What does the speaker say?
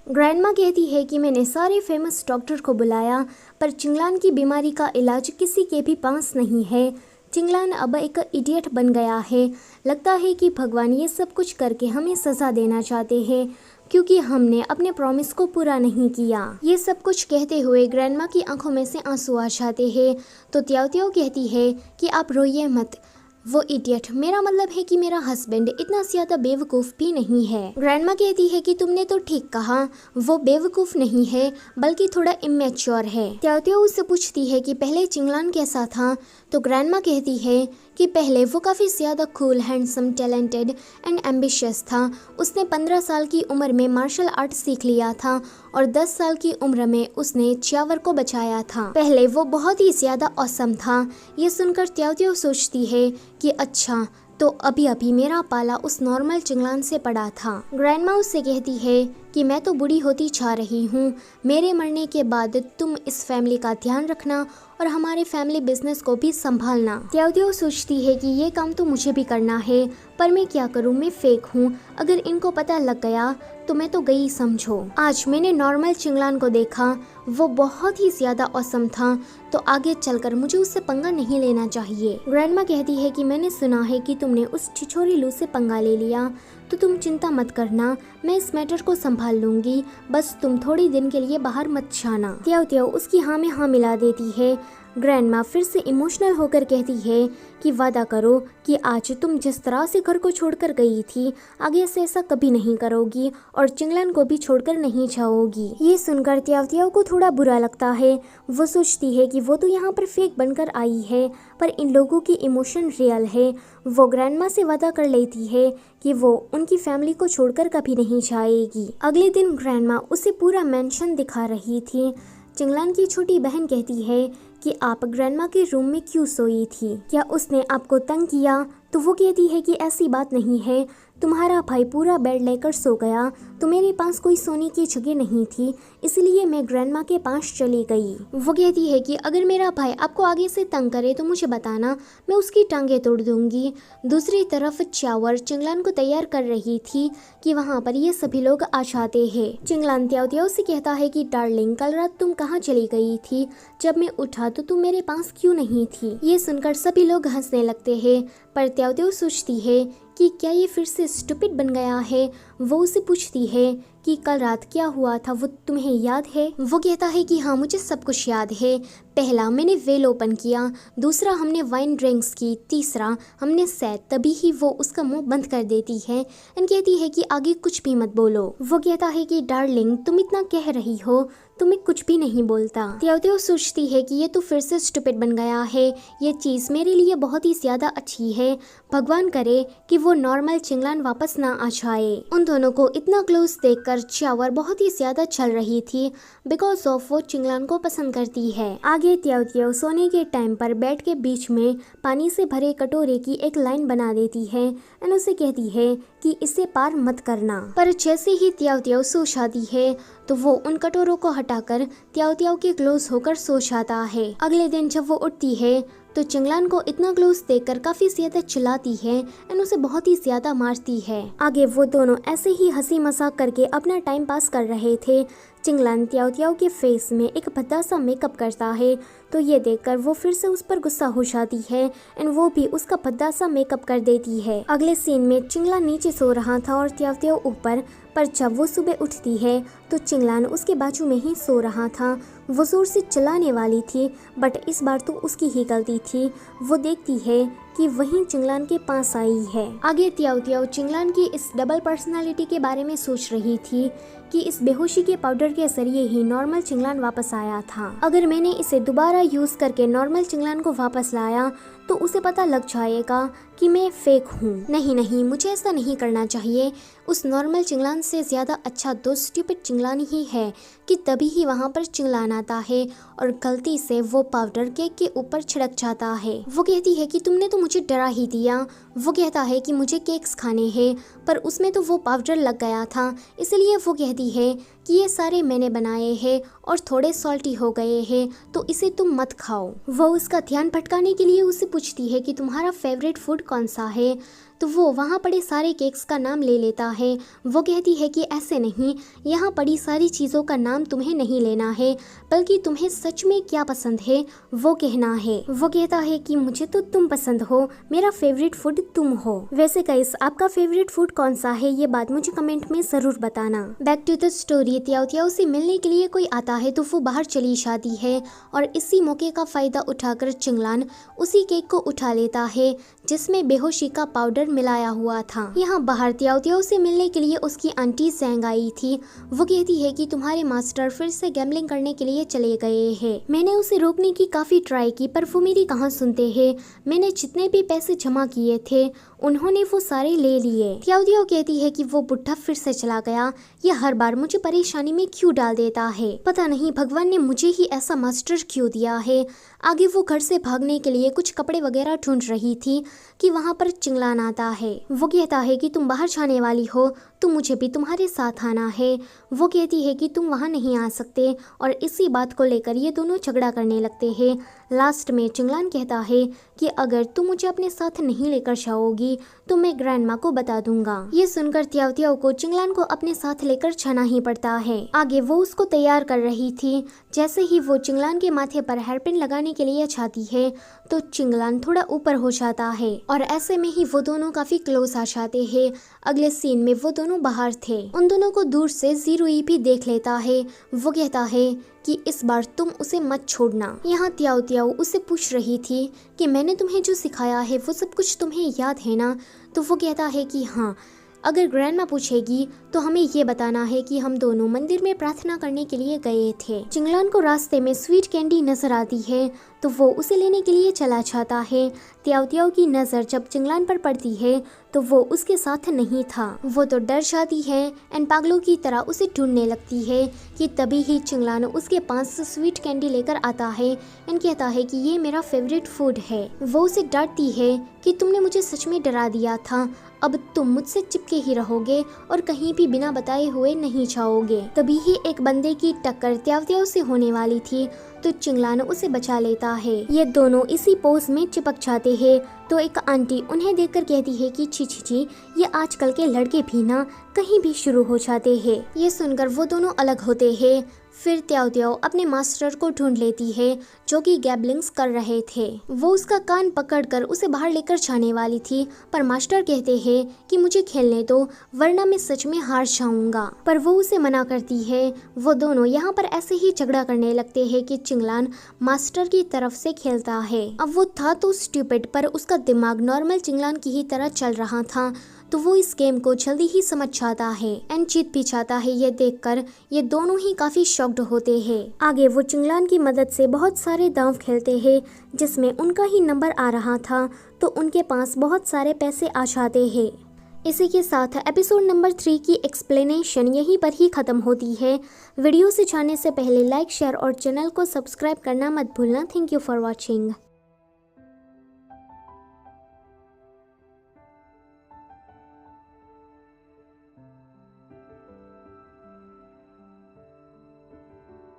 Grandma कहती है कि मैंने सारे फेमस डॉक्टर को बुलाया पर चिंगलान की बीमारी का इलाज किसी के भी पास नहीं है। चिंगलान अब एक इडियट बन गया है। लगता है कि भगवान ये सब कुछ करके हमें सज़ा देना चाहते हैं क्योंकि हमने अपने प्रॉमिस को पूरा नहीं किया। ये सब कुछ कहते हुए ग्रैंडमा की आंखों में से आंसू आ जाते हैं तो त्याओ त्याओ कहती है कि आप रोइए मत, वो इडियट मेरा मतलब है कि मेरा हस्बैंड इतना ज्यादा बेवकूफ़ भी नहीं है। ग्रैंडमा कहती है कि तुमने तो ठीक कहा, वो बेवकूफ़ नहीं है बल्कि थोड़ा इमेच्योर है। त्याओ त्याओ उससे पूछती है कि पहले चिंगलान कैसा था तो ग्रैंडमा कहती है कि पहले वो काफ़ी ज़्यादा cool, handsome, talented and ambitious था। उसने 15 साल की उम्र में मार्शल आर्ट सीख लिया था और 10 साल की उम्र में उसने च्यावर को बचाया था। पहले वो बहुत ही ज़्यादा औसम था। ये सुनकर त्याओ त्याओ सोचती है कि अच्छा तो अभी अभी मेरा पाला उस नॉर्मल चिंगलान से पड़ा था। ग्रैंडमा उससे कहती है कि मैं तो बूढ़ी होती जा रही हूँ, मेरे मरने के बाद तुम इस फैमिली का ध्यान रखना और हमारे फैमिली बिजनेस को भी संभालना। त्याओ त्याओ सोचती है कि ये काम तो मुझे भी करना है पर मैं क्या करूँ, मैं फेक हूँ, अगर इनको पता लग गया तो मैं तो गई समझो। आज मैंने नॉर्मल चिंगलान को देखा, वो बहुत ही ज्यादा औसम था तो आगे चलकर मुझे उससे पंगा नहीं लेना चाहिए। ग्रैंडमा कहती है कि मैंने सुना है कि तुमने उस छिछोरी लू से पंगा ले लिया तो तुम चिंता मत करना, मैं इस मैटर को संभाल लूंगी, बस तुम थोड़ी दिन के लिए बाहर मत जाना। त्याओ त्याओ उसकी हाँ में हाँ मिला देती है। ग्रैंडमा फिर से इमोशनल होकर कहती है कि वादा करो कि आज तुम जिस तरह से घर को छोड़कर गई थी आगे से ऐसा कभी नहीं करोगी और चिंगलान को भी छोड़कर नहीं जाओगी। ये सुनकर त्याओ त्याओ को थोड़ा बुरा लगता है। वो सोचती है कि वो तो यहाँ पर फेक बनकर आई है पर इन लोगों की इमोशन रियल है। वो ग्रैंडमा से वादा कर लेती है कि वो उनकी फैमिली को छोड़कर कभी नहीं जाएगी। अगले दिन ग्रैंडमा उसे पूरा मेंशन दिखा रही थी। चिंगलान की छोटी बहन कहती है कि आप ग्रैंडमा के रूम में क्यों सोई थी, क्या उसने आपको तंग किया? तो वो कहती है कि ऐसी बात नहीं है, तुम्हारा भाई पूरा बेड लेकर सो गया तो मेरे पास कोई सोने की जगह नहीं थी इसलिए मैं ग्रैंडमा के पास चली गई। वो कहती है कि अगर मेरा भाई आपको आगे से तंग करे तो मुझे बताना, मैं उसकी टांगे तोड़ दूंगी। दूसरी तरफ च्यावर चिंगलान को तैयार कर रही थी कि वहाँ पर ये सभी लोग आ जाते हैं। चिंगलान त्याओ त्याओ से कहता है कि डार्लिंग कल रात तुम कहाँ चली गई थी, जब मैं उठा तो तुम मेरे पास क्यों नहीं थी। ये सुनकर सभी लोग हंसने लगते हैं पर त्याओ त्याओ सोचती है कि क्या ये फिर से स्टूपिड बन गया है। वो उसे पूछती है कि कल रात क्या हुआ था, वो तुम्हें याद है? वो कहता है कि हाँ मुझे सब कुछ याद है। पहला मैंने वेल ओपन किया, दूसरा हमने वाइन ड्रिंक्स की, तीसरा हमने सैद, तभी ही वो उसका मुंह बंद कर देती है एंड कहती है कि आगे कुछ भी मत बोलो। वो कहता है कि डार्लिंग तुम इतना कह रही हो तो मैं कुछ भी नहीं बोलता। त्याओ त्याओ सोचती है कि ये तो फिर से स्टूपिड बन गया है, ये चीज़ मेरे लिए बहुत ही ज़्यादा अच्छी है, भगवान करे कि वो नॉर्मल चिंगलान वापस ना आ जाए। उन दोनों को इतना क्लोज देखकर च्यावर बहुत ही ज्यादा चल रही थी बिकॉज ऑफ वो चिंगलान को पसंद करती है। आगे त्याओ त्याओ सोने के टाइम पर बेड के बीच में पानी से भरे कटोरे की एक लाइन बना देती है एंड उसे कहती है कि इसे पार मत करना। पर जैसे ही त्याओ त्याओ सो जाती है तो वो उन कटोरों को हटाकर त्याओ त्याओ के क्लोज होकर सो जाता है। अगले दिन जब वो उठती है तो चिंगलान को इतना क्लोज देखकर काफी ज्यादा चिल्लाती है एंड उसे बहुत ही ज्यादा मारती है। आगे वो दोनों ऐसे ही हंसी मजाक करके अपना टाइम पास कर रहे थे। चिंगलान त्याओ त्याओ के फेस में एक भद्दा सा मेकअप करता है तो ये देखकर वो फिर से उस पर गुस्सा हो जाती है एंड वो भी उसका भद्दा सा मेकअप कर देती है। अगले सीन में चिंगलान नीचे सो रहा था और त्याओ त्याओ ऊपर, पर जब वो सुबह उठती है तो चिंगलान उसके बाजू में ही सो रहा था। वो जोर से चिल्लाने वाली थी बट इस बार तो उसकी ही गलती थी। वो देखती है कि वहीं चिंगलान के पास आई है। आगे त्याओ त्याओ चिंगलान की इस डबल पर्सनालिटी के बारे में सोच रही थी कि इस बेहोशी के पाउडर के जरिए ही नॉर्मल चिंगलान वापस आया था। अगर मैंने इसे दोबारा यूज करके नॉर्मल चिंगलान को वापस लाया तो उसे पता लग जाएगा कि मैं फेक हूँ। नहीं नहीं, मुझे ऐसा नहीं करना चाहिए। उस नॉर्मल चिंगलान से ज्यादा अच्छा तो स्टूपिड चिंगलान ही है कि तभी ही वहाँ पर चिंगलान आता है और गलती से वो पाउडर केक के ऊपर छिड़क जाता है। वो कहती है कि तुमने तो मुझे डरा ही दिया। वो कहता है कि मुझे केक्स खाने हैं पर उसमें तो वो पाउडर लग गया था, इसलिए वो कहती है कि ये सारे मैंने बनाए हैं और थोड़े सॉल्टी हो गए हैं तो इसे तुम मत खाओ। वो उसका ध्यान भटकाने के लिए उससे पूछती है कि तुम्हारा फेवरेट फूड कौन सा है तो वो वहाँ पड़े सारे केक्स का नाम ले लेता है। वो कहती है कि ऐसे नहीं, यहाँ पड़ी सारी चीज़ों का नाम तुम्हें नहीं लेना है, बल्कि तुम्हें सच में क्या पसंद है वो कहना है। वो कहता है कि मुझे तो तुम पसंद हो, मेरा फेवरेट फूड तुम हो। वैसे गाइस, आपका फेवरेट फूड कौन सा है ये बात मुझे कमेंट में जरूर बताना। बैक टू द स्टोरी, त्याओ त्याओ से मिलने के लिए कोई आता है तो वो बाहर चली जाती है और इसी मौके का फायदा उठाकर चिंगलान उसी केक को उठा लेता है जिसमें बेहोशी का पाउडर मिलाया हुआ था। यहाँ बाहर त्याओ त्याओ से मिलने के लिए उसकी आंटी ज़ैंग आई थी। वो कहती है कि तुम्हारे मास्टर फिर से गैम्बलिंग करने के लिए चले गए हैं। मैंने उसे रोकने की काफी ट्राई की पर वो मेरी कहाँ सुनते हैं। मैंने जितने भी पैसे जमा किए थे उन्होंने वो सारे ले लिए। त्याओ त्याओ कहती है कि वो बुढ़ा फिर से चला गया, ये हर बार मुझे परेशानी में क्यों डाल देता है, पता नहीं भगवान ने मुझे ही ऐसा मास्टर क्यों दिया है। आगे वो घर से भागने के लिए कुछ कपड़े वगैरह ढूंढ रही थी कि वहाँ पर चिंगलान आता है। वो कहता है कि तुम बाहर जाने वाली हो तो मुझे भी तुम्हारे साथ आना है। वो कहती है कि तुम वहाँ नहीं आ सकते और इसी बात को लेकर ये दोनों झगड़ा करने लगते हैं। लास्ट में चिंगलान कहता है कि अगर तुम मुझे अपने साथ नहीं लेकर जाओगी तो मैं ग्रैंडमा को बता दूंगा। ये सुनकर त्याओ त्याओ को चिंगलान को अपने साथ लेकर जाना ही पड़ता है। आगे वो उसको तैयार कर रही थी। जैसे ही वो चिंगलान के माथे पर हेयरपिन लगाने के लिए जाती है तो चिंगलान थोड़ा ऊपर हो जाता है और ऐसे में ही वो दोनों काफी क्लोज आ जाते हैं। अगले सीन में वो दोनों बाहर थे। उन दोनों को दूर से ज़ीरुई भी देख लेता है। वो कहता है कि इस बार तुम उसे मत छोड़ना। यहाँ त्याओ त्याओ उसे पूछ रही थी कि मैंने तुम्हें जो सिखाया है वो सब कुछ तुम्हें याद है ना। तो वो कहता है कि हाँ, अगर ग्रैंडमा पूछेगी तो हमें ये बताना है कि हम दोनों मंदिर में प्रार्थना करने के लिए गए थे। चिंगलान को रास्ते में स्वीट कैंडी नजर आती है तो वो उसे लेने के लिए चला जाता है। त्याओ त्याओ की नज़र जब चिंगलान पर पड़ती है तो वो उसके साथ नहीं था। वो तो डर जाती है एंड पागलों की तरह उसे ढूंढने लगती है कि तभी ही चिंगलान उसके पास स्वीट कैंडी लेकर आता है एंड कहता है कि ये मेरा फेवरेट फूड है। वो उसे डांटती है कि तुमने मुझे सच में डरा दिया था, अब तुम मुझसे चिपके ही रहोगे और कहीं भी बिना बताए हुए नहीं जाओगे। तभी ही एक बंदे की टक्कर त्याओ त्याओ से होने वाली थी तो चिंगलान उसे बचा लेता है। ये दोनों इसी पोज में चिपक जाते हैं तो एक आंटी उन्हें देखकर कहती है कि छी छी छी, ये आजकल के लड़के भी ना कहीं भी शुरू हो जाते हैं। ये सुनकर वो दोनों अलग होते हैं। फिर त्याओ त्याओ अपने मास्टर को ढूंढ लेती है जो कि गैम्बलिंग्स कर रहे थे। वो उसका कान पकड़कर उसे बाहर लेकर जाने वाली थी पर मास्टर कहते हैं कि मुझे खेलने दो वरना मैं सच में हार जाऊंगा, पर वो उसे मना करती है। वो दोनों यहाँ पर ऐसे ही झगड़ा करने लगते हैं कि चिंगलान मास्टर की तरफ से खेलता है। अब वो था तो स्टूपिड पर उसका दिमाग नॉर्मल चिंगलान की ही तरह चल रहा था तो वो इस गेम को जल्दी ही समझ जाता है एंड जीत भी जाता है। ये देखकर ये दोनों ही काफी शॉक्ड होते हैं। आगे वो चिंगलान की मदद से बहुत सारे दांव खेलते हैं जिसमें उनका ही नंबर आ रहा था तो उनके पास बहुत सारे पैसे आ जाते हैं। इसी के साथ एपिसोड नंबर 3 की एक्सप्लेनेशन यहीं पर ही खत्म होती है। वीडियो से जाने से पहले लाइक, शेयर और चैनल को सब्सक्राइब करना मत भूलना। Thank you for watching.